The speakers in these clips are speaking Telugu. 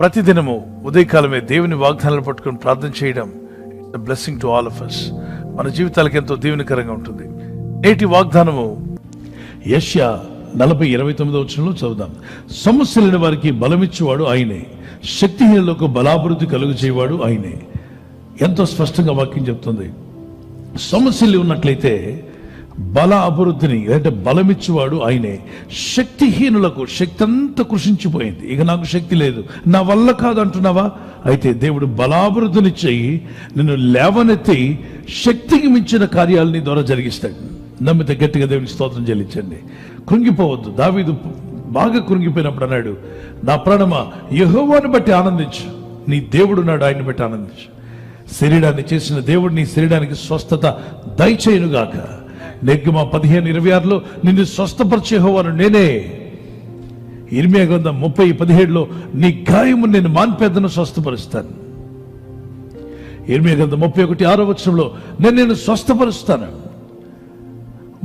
ప్రతిదినము ఉదయకాలమే దేవుని వాగ్దానాలు పట్టుకుని ప్రార్థన చేయడం it's blessing to all of us. మన జీవితాలకు ఎంతో దీవెనకరంగా ఉంటుంది. నేటి వాగ్దానము యెషయా 40:29 చదువుదాం. సమస్యలైన వారికి బలమిచ్చేవాడు ఆయనే, శక్తిహీనులకు బలాభివృద్ధి కలుగు చేయవాడు ఆయనే. ఎంతో స్పష్టంగా వాక్యం చెప్తుంది. సమస్యలు ఉన్నట్లయితే బల అభివృద్ధిని అంటే బలమిచ్చేవాడు ఆయనే. శక్తిహీనులకు శక్తి అంతా కృషించిపోయింది, ఇక నాకు శక్తి లేదు, నా వల్ల కాదు అంటున్నావా? అయితే దేవుడు బలాభివృద్ధిని చెయ్యి, నిన్ను లేవనెత్తి శక్తికి మించిన కార్యాలు నీ ద్వారా జరిగిస్తాడు. నమ్మితే గట్టిగా దేవునికి స్తోత్రం చెల్లించండి. కృంగిపోవద్దు. దావీదు బాగా కృంగిపోయినప్పుడు అన్నాడు, నా ప్రాణమా యెహోవాను బట్టి ఆనందించు, నీ దేవుడు నాడు ఆయన్ని బట్టి ఆనందించు. శరీరాన్ని చేసిన దేవుడు నీ శరీరానికి స్వస్థత దయచేయునుగాక. నెగ్గమ 15:26 నిన్ను స్వస్థపరిచే యెహోవాను నేనే. ఇర్మియా గ్రంథం 30:17 నీ గాయము నేను మాన్పేదను స్వస్థపరుస్తాను. ఇర్మియా గ్రంథం 31:6 నేను స్వస్థపరుస్తాను.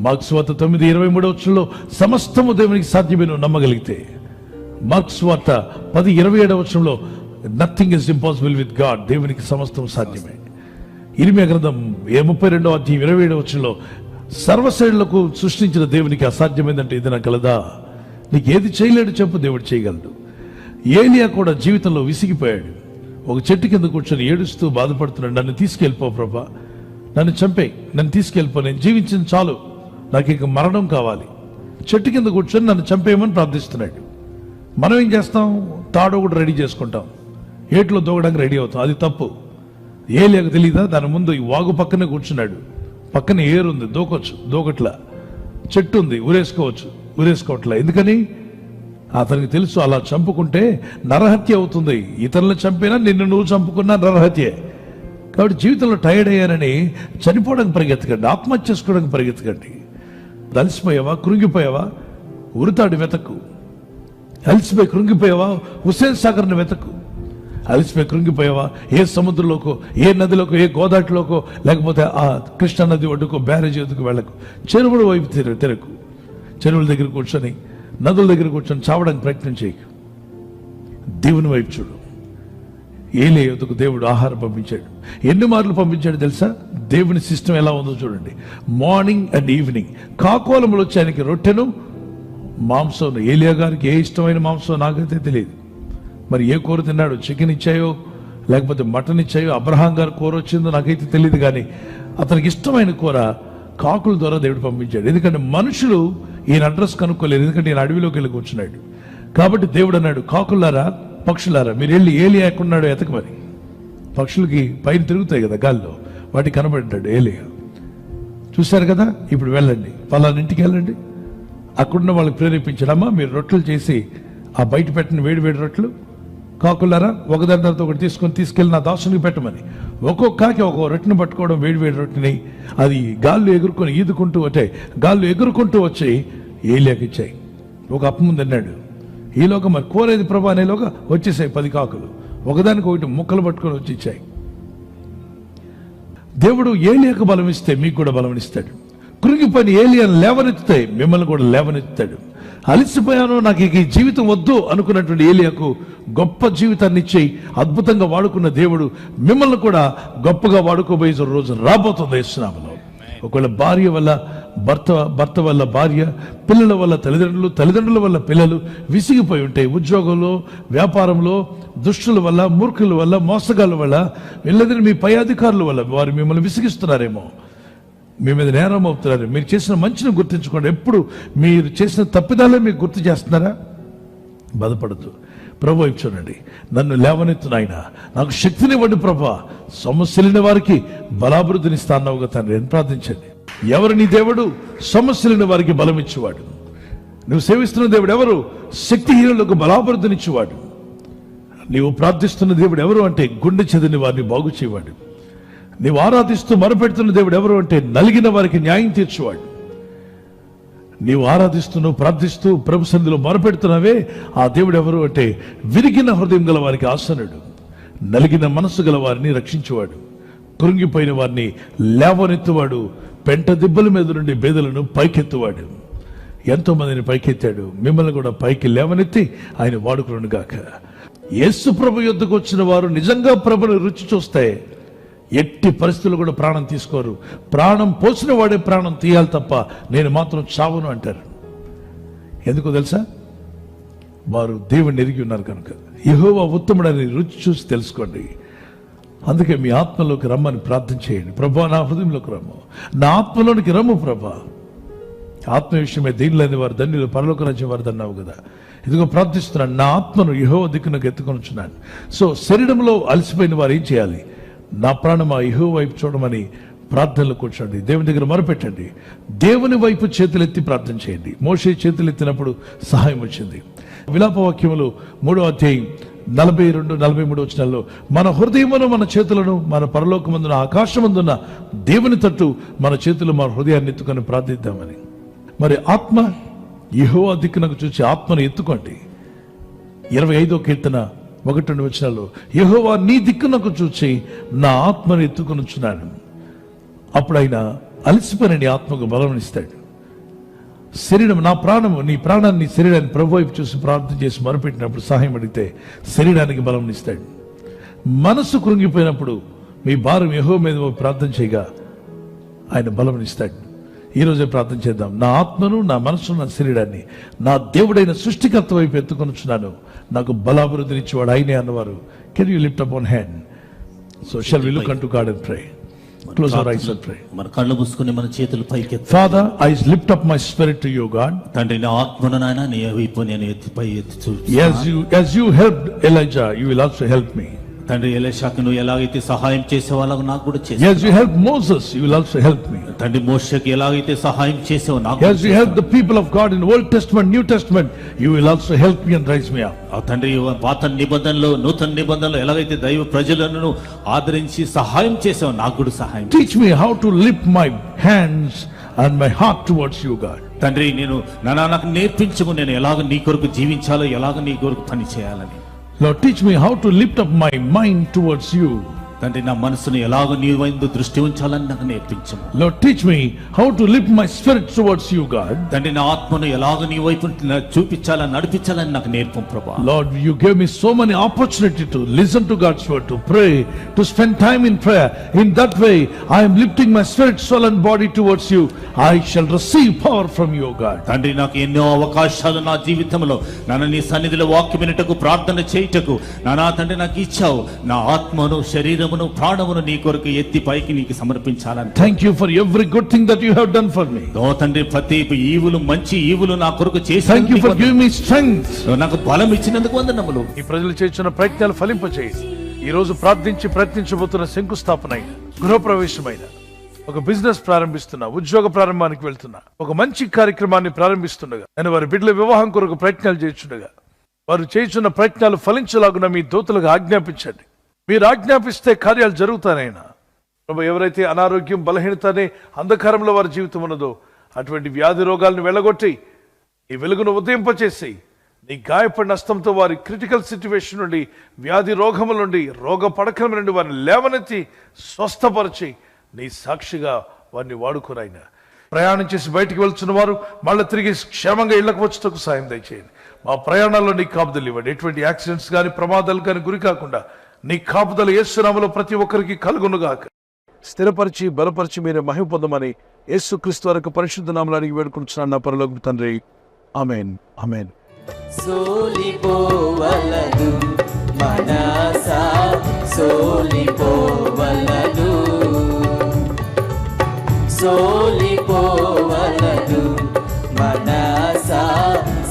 మార్క్స్ వార్త 9:23 సమస్తము దేవునికి సాధ్యమే నువ్వు నమ్మగలిగితే. మార్క్స్ వార్త 10:27 nothing is impossible with God, దేవునికి సమస్తం సాధ్యమే. ఇర్మియా గ్రంథం 32:27 సర్వశ్రేణులకు సృష్టించిన దేవునికి అసాధ్యమైందంటే ఇది నాకు కలదా? నీకు ఏది చేయలేడు చెప్పు, దేవుడు చేయగలడు. ఏలియా కూడా జీవితంలో విసిగిపోయాడు. ఒక చెట్టు కింద కూర్చొని ఏడుస్తూ బాధపడుతున్నాడు, నన్ను తీసుకెళ్ళిపో ప్రభా, నన్ను చంపే, నన్ను తీసుకెళ్ళిపో, నేను జీవించింది చాలు, నాకు ఇక మరణం కావాలి. చెట్టు కింద కూర్చొని నన్ను చంపేయమని ప్రార్థిస్తున్నాడు. మనం ఏం చేస్తాం? తాడు కూడా రెడీ చేసుకుంటాం, ఏట్లో దూకడానికి రెడీ అవుతాం. అది తప్పు. ఏలియాకు తెలీదా? దాని ముందు ఈ వాగు పక్కనే కూర్చున్నాడు, పక్కన ఏరుంది, దూకొచ్చు, దూకట్లా. చెట్టు ఉంది, ఊరేసుకోవట్లా. ఎందుకని? అతనికి తెలుసు అలా చంపుకుంటే నరహత్య అవుతుంది. ఇతరులను చంపినా నిన్ను నువ్వు చంపుకున్నా నరహత్యే. కాబట్టి జీవితంలో టైర్డ్ అయ్యానని చనిపోవడానికి పరిగెత్తకండి, ఆత్మహత్య చేసుకోవడానికి పరిగెత్తకండి. అలసిపోయావా, కృంగిపోయావా, ఉరితాడు వెతకు. అలసిపోయి కృంగిపోయావా, హుస్సేన్ సాగర్ని వెతకు. అలసిపోయి కృంగిపోయావా, ఏ సముద్రంలోకో, ఏ నదిలోకో, ఏ గోదావరిలోకో, లేకపోతే ఆ కృష్ణా నది ఒడ్డుకో, బ్యారేజ్ ఎదుకు వెళ్ళకు. చెరువుల వైపు తిరగకు. చెరువుల దగ్గర కూర్చొని, నదుల దగ్గర కూర్చొని చావడానికి ప్రయత్నం చేయకు. దేవుని వైపు చూడు. ఏలియా యొద్దకు దేవుడు ఆహారం పంపించాడు. ఎన్ని మార్లు పంపించాడు తెలుసా? దేవుని సిస్టమ్ ఎలా ఉందో చూడండి. మార్నింగ్ అండ్ ఈవినింగ్ కాకోలములు వచ్చి ఆయనకి రొట్టెను మాంసం. ఏలియా గారికి ఏ ఇష్టమైన మాంసం నాకైతే తెలియదు. మరి ఏ కూర తిన్నాడు? చికెన్ ఇచ్చాయో లేకపోతే మటన్ ఇచ్చాయో, అబ్రహాం గారు కూర వచ్చిందో నాకైతే తెలియదు. కానీ అతనికి ఇష్టమైన కూర కాకుల ద్వారా దేవుడు పంపించాడు. ఎందుకంటే మనుషులు ఈయన అడ్రస్ కనుక్కోలేరు, ఎందుకంటే ఈయన అడవిలోకి వెళ్ళి కూర్చున్నాడు. కాబట్టి దేవుడు అన్నాడు, కాకులారా, పక్షులారా, మీరు వెళ్ళి ఏలియా ఎక్కడున్నాడో ఎతకమని. పక్షులకి పైన తిరుగుతాయి కదా గాల్లో, వాటికి కనబడ్డాడు ఏలియా. చూశారు కదా, ఇప్పుడు వెళ్ళండి, పలానా ఇంటికి వెళ్ళండి. అక్కడున్న వాళ్ళకి ప్రేరేపించాడమ్మా, మీరు రొట్టెలు చేసి ఆ బయట పెట్టిన వేడి వేడి రొట్టెలు, కాకులారా ఒకదాని తర్వాత ఒకటి తీసుకెళ్ళి నా దాసునికి పెట్టమని. ఒక్కొక్క కాకి ఒక్కొక్క రొట్టెని పట్టుకోవడం, వేడి వేడి రొట్టెని అది గాల్లో ఎగురుకొని గాల్లో ఎగురుకుంటూ వచ్చి ఏలియాకి ఇచ్చాయి. ఒక అప్పముందు అన్నాడు, ఈలోగా మరి కోరేది ప్రభా అనేలోగా వచ్చేసాయి 10 కాకులు, ఒకదానికి ఒకటి ముక్కలు పట్టుకొని వచ్చి ఇచ్చాయి. దేవుడు ఏలియాకు బలం ఇస్తే మీకు కూడా బలం ఇస్తాడు. కృంగిపోయిన ఏలియాను లేవనెత్తుతాయి, మిమ్మల్ని కూడా లేవనెత్తుతాడు. అలసిపోయాను, నాకు ఇక ఈ జీవితం వద్దు అనుకున్నటువంటి ఏలియాకు గొప్ప జీవితాన్ని ఇచ్చి అద్భుతంగా వాడుకున్న దేవుడు మిమ్మల్ని కూడా గొప్పగా వాడుకోబోయే రోజు రాబోతుంది యేసునామములో. ఒకవేళ భార్య వల్ల భర్త వల్ల భార్య, పిల్లల వల్ల తల్లిదండ్రుల వల్ల పిల్లలు విసిగిపోయి ఉంటాయి. ఉద్యోగంలో, వ్యాపారంలో, దుష్టుల వల్ల, మూర్ఖుల వల్ల, మోసగాళ్ళ వల్ల, వీళ్ళందరూ మీ పై అధికారుల వల్ల వారు మిమ్మల్ని విసిగిస్తున్నారేమో, మీ మీద నేరం అవుతున్నారు. మీరు చేసిన మంచిని గుర్తించుకోండి. ఎప్పుడు మీరు చేసిన తప్పిదాలే మీకు గుర్తు చేస్తున్నారా? బాధపడద్దు. ప్రభు వైపు చూడండి. నన్ను లేవనెత్తు నాయన, నాకు శక్తినివ్వండి ప్రభా, సమస్యలైన వారికి బలాభివృద్ధిని స్థానవుగా తండ్రి అని ప్రార్థించండి. ఎవరు నీ దేవుడు? సమస్యలైన వారికి బలం ఇచ్చేవాడు. నువ్వు సేవిస్తున్న దేవుడు ఎవరు? శక్తిహీనులకు బలాభివృద్ధినిచ్చేవాడు. నీవు ప్రార్థిస్తున్న దేవుడు ఎవరు అంటే గుండె చెదిరిన వారిని బాగు చేయవాడు. నీవు ఆరాధిస్తూ మొరపెడుతున్న దేవుడు ఎవరు అంటే నలిగిన వారికి న్యాయం తీర్చేవాడు. నీవు ఆరాధిస్తూ ప్రార్థిస్తూ ప్రభు సన్నిధిలో మొరపెడుతున్నావే, ఆ దేవుడు ఎవరు అంటే విరిగిన హృదయం గల వారికి ఆసనుడు, నలిగిన మనస్సు గల వారిని రక్షించేవాడు, కృంగిపోయిన వారిని లేవనెత్తువాడు, పెంట దిబ్బల మీద నుండి బేదలను పైకెత్తువాడు. ఎంతో మందిని పైకెత్తాడు, మిమ్మల్ని కూడా పైకి లేవనెత్తి ఆయన వాడుకును గాక. యేసు ప్రభు యొద్దకు వచ్చిన వారు నిజంగా ప్రభుని రుచి చూస్తే ఎట్టి పరిస్థితులు కూడా ప్రాణం తీసుకోరు. ప్రాణం పోసిన వాడే ప్రాణం తీయాలి తప్ప నేను మాత్రం చావును అంటారు. ఎందుకో తెలుసా? వారు దేవుణ్ణి ఎరిగి ఉన్నారు కనుక. యెహోవా ఉత్తముడని రుచి చూసి తెలుసుకోండి. అందుకే మీ ఆత్మలోకి రమ్మని ప్రార్థన చేయండి. ప్రభా, నా హృదయంలోకి రమ్ము, నా ఆత్మలోనికి రమ్ము ప్రభా. ఆత్మ విషయమే దీనిలోని వారు ధన్యులు, పరలోక రాజ్యం వారు అన్నావు కదా. ఇదిగో ప్రార్థిస్తున్నాను, నా ఆత్మను యెహోవా దిక్కునకు ఎత్తుకొనుచున్నాను. సో శరీరంలో అలసిపోయిన వారు ఏం చేయాలి? నా ప్రాణమా యెహోవా వైపు చూడమని ప్రార్థనలు కూర్చోండి, దేవుని దగ్గర మొరపెట్టండి, దేవుని వైపు చేతులెత్తి ప్రార్థన చేయండి. మోషే చేతులెత్తినప్పుడు సహాయం వచ్చింది. విలాపవాక్యములు 3వ అధ్యాయం 42-43 వచనాల్లో మన హృదయమును, మన చేతులను మన పరలోకమందున ఆకాశమందున్న దేవుని తట్టు మన చేతులు, మన హృదయాన్ని ఎత్తుకొని ప్రార్థిద్దామని. మరి ఆత్మ యెహోవా దిక్కునకు చూసి ఆత్మను ఎత్తుకోండి. 25వ కీర్తన 1-2 వచనాల్లో యెహోవా నీ దిక్కునకు చూచి నా ఆత్మను ఎత్తుకొనుచున్నాను. అప్పుడు ఆయన అలసిపోయిన నీ ఆత్మకు బలం ఇస్తాడు. శరీరం, నా ప్రాణము, నీ ప్రాణాన్ని, శరీరాన్ని ప్రభు వైపు చూసి ప్రార్థన చేసి మొరపెట్టినప్పుడు, సహాయం అడిగితే శరీరానికి బలం ఇస్తాడు. మనసు కృంగిపోయినప్పుడు మీ భారం యెహోవా మీద ప్రార్థన చేయగా ఆయన బలం ఇస్తాడు. ఈరోజే ప్రార్థన చేద్దాం. నా ఆత్మను, నా మనసును, నా శరీరాన్ని నా దేవుడైన సృష్టికర్త వైపు ఎత్తుకొనుచున్నాను, నాకు బలాభివృద్ధినిచ్చేవాడు ఆయనే అన్నవారు. Can you lift up one hand? So shall we look unto God and pray. Close our eyes and pray. మన కళ్ళు మూసుకొని మన చేతులు పైకెత్తి. Father, I lift up my spirit to you, God. తండ్రి, నా ఆత్మను నాయన నీ వైపు నేను ఎత్తి చూపుచున్నాను. As you helped Elijah, you will also help me. తండ్రి, ఎలీషాకు నువ్వు ఎలాగైతే సహాయం చేసావో అలాగ నాకు కూడా చేసావు. As you helped Moses, you will also help me. తండ్రి, మోషేకి ఎలాగైతే సహాయం చేసావో నాకు. As you helped the people of God in Old Testament, New Testament, you will also help me and raise me up. ఆ తండ్రి, పాత నిబంధనలో, నూతన నిబంధనలో ఎలాగైతే దైవ ప్రజలను ఆదరించి సహాయం చేసావో నాకు కూడా సహాయం. Teach me how to lift my hands and my heart towards you, God. తండ్రి, నాకు నేర్పించము, నేను ఎలాగ నీ కొరకు జీవించాలో, ఎలాగ నీ కొరకు పని చేయాలని. Lord, teach me how to lift up my mind towards you. తండ్రి, నా మనసును ఎలాగ నీ వైపు దృష్టి ఉంచాలని నాకు నేర్పించము. Lord, teach me how to lift my spirit towards you, God. తండ్రి, నా ఆత్మను ఎలాగ నీ వైపు చూపించాలని, నడిపించాలని నాకు నేర్పం ప్రభా. Lord, you gave me so many opportunity to listen to God's word, to pray, to spend time in prayer. In that way, I am lifting my spirit, soul and body towards you. I shall receive power from you, God. తండ్రి, నాకు ఎన్నో అవకాశాలు నా జీవితంలో నన్ను నీ సన్నిధిలో వాక్యం వినుటకు, ప్రార్థన చేయుటకు నా తండ్రి నాకు ఇచ్చావు. నా ఆత్మను, శరీరమును, ప్రాణమును నీ కొరకు ఎత్తి పైకి నీకు సమర్పించాలని. Thank you for every good thing that you have done for me. ఓ తండ్రి, ప్రతి ఈవులు, మంచి ఈవులు నా కొరకు చేసి Thank you for giving me strength. నాకు బలం ఇచ్చినందుకు వందనములు. ఈ ప్రజలు చేస్తున్న ప్రయత్నాలు ఫలింపచేయండి. ఈ రోజు ప్రార్థించి ప్రయత్నించబోతున్న శంకుస్థాపన, గృహప్రవేశమైన, ఒక బిజినెస్ ప్రారంభిస్తున్నా, ఉద్యోగ ప్రారంభానికి వెళ్తున్నా, ఒక మంచి కార్యక్రమాన్ని ప్రారంభిస్తుండగా, నేను వారి బిడ్డల వివాహం కొరకు ప్రయత్నాలు చేస్తుండగా, వారు చేస్తున్న ప్రయత్నాలు ఫలించలాగున మీ దూతలకు ఆజ్ఞాపించండి. మీరు ఆజ్ఞాపిస్తే కార్యాలు జరుగుతానైనా ప్రభు. ఎవరైతే అనారోగ్యం, బలహీనత అనే అంధకారంలో వారి జీవితం ఉన్నదో అటువంటి వ్యాధి రోగాలను వెళ్ళగొట్టి ఈ వెలుగును ఉదయింపచేసి నీ గాయపడిన హస్తంతో వారి క్రిటికల్ సిచ్యువేషన్ నుండి, వ్యాధి రోగముల నుండి, రోగ పడకల నుండి వారిని లేవనెత్తి స్వస్థపరిచి నీ సాక్షిగా వారిని వాడుకోరాయినా. ప్రయాణం చేసి బయటికి వెళ్తున్న వారు మళ్ళీ తిరిగి క్షేమంగా ఇళ్లకు వచ్చేందుకు సాయం దయచేయండి. మా ప్రయాణాల్లో నీ కాపుదలు ఇవ్వండి. ఎటువంటి యాక్సిడెంట్స్ కానీ, ప్రమాదాలు కానీ గురి కాకుండా నీ కాపుదల యేసు నామములో ప్రతి ఒక్కరికి కలుగునుగాక. స్థిరపరిచి బలపరిచి మీరు మహిమ పొందమని యేసుక్రీస్తు వారి పరిశుద్ధ నామములో అడిగి వేడుకుంటున్నాను నా పరలోకపు తండ్రి. ఆమేన్, ఆమేన్. సోలిపోవలదు మనసా, సోలిపోవలదు, సోలిపోవలదు మనసా,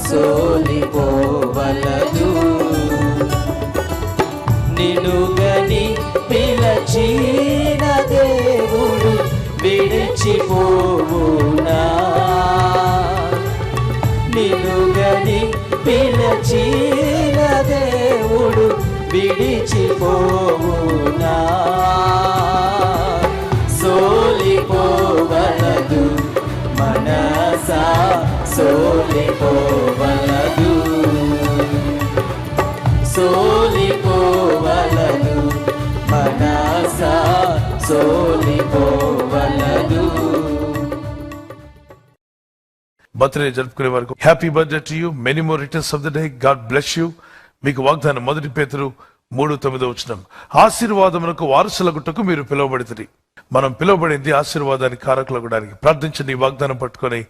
సోలిపోవలదు. నిలుగని పిలచిన దేవుడు విడిచిపోవునా, నిలుగని పిలచిన దేవుడు విడిచిపోవునా. సోలిపోవలదు మనసా, సోలిపోవలదు, సోలిపోవలదు మనసా, సోలిపోవలదు. బర్త్డే జరుపుకునే వరకు happy birthday to you. Many more returns of the day. God bless you. మీకు వాగ్దానం 1 పేతురు 3:9. ఆశీర్వాదమునకు వారసులగుటకు మీరు పిలువబడితిరి. మనం పిలువబడింది ఆశీర్వాదానికి కారకులగడానికి. ప్రార్థించండి ఈ వాగ్దానం పట్టుకొని.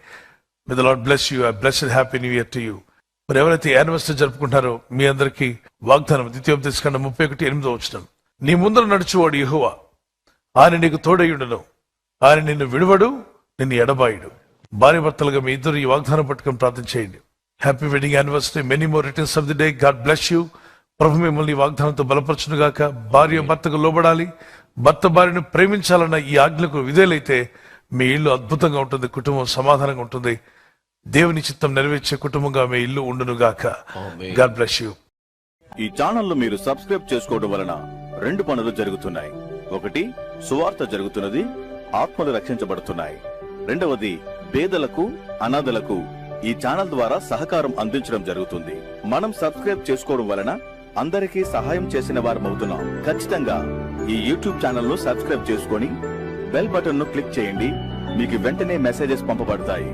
May the lord bless you. Blessed happy new year to you. మరి ఎవరైతే యానివర్సరీ జరుపుకుంటారో మీ అందరికీ వాగ్దానం ద్వితీయోపదేశకాండం 31:8. నీ ముందర నడుచువాడు యెహోవా, ఆయన నీకు తోడయుండును, ఆయన నిన్ను విడువడు, నిన్ను ఎడబాయుడు. భార్య భర్తలుగా మీ ఇద్దరు ఈ వాగ్దానం పట్టుకొని ప్రార్థన చేయండి. Happy wedding anniversary. Many more returns of the day. God bless you. ప్రభు మిమ్మల్ని ఈ వాగ్దానంతో బలపరచును గాక. భార్య భర్తకు లోబడాలి, భర్త భార్యను ప్రేమించాలన్న ఈ ఆజ్ఞకు విధేయులైతే మీ ఇల్లు అద్భుతంగా ఉంటుంది, కుటుంబం సమాధానంగా ఉంటుంది, దేవుని చిత్తం నెరవేర్చే కుటుంబంగా మీ ఇల్లు ఉండును గాక. God bless you. ఈ ఛానల్ ను మీరు సబ్స్క్రైబ్ చేసుకోవడం వలన 2 పనులు జరుగుతున్నాయి. ఒకటి, సువార్త జరుగుతున్నది, ఆత్మలు రక్షించబడుతున్నాయి. రెండవది, పేదలకు అనాథలకు ఈ ఛానల్ ద్వారా సహకారం అందించడం జరుగుతుంది. మనం సబ్స్క్రైబ్ చేసుకోవడం వలన అందరికీ సహాయం చేసిన వారమవుతున్నాం. ఖచ్చితంగా ఈ యూట్యూబ్ ఛానల్ ను సబ్స్క్రైబ్ చేసుకొని బెల్ బటన్ ను క్లిక్ చేయండి. మీకు వెంటనే మెసేజెస్ పంపబడతాయి.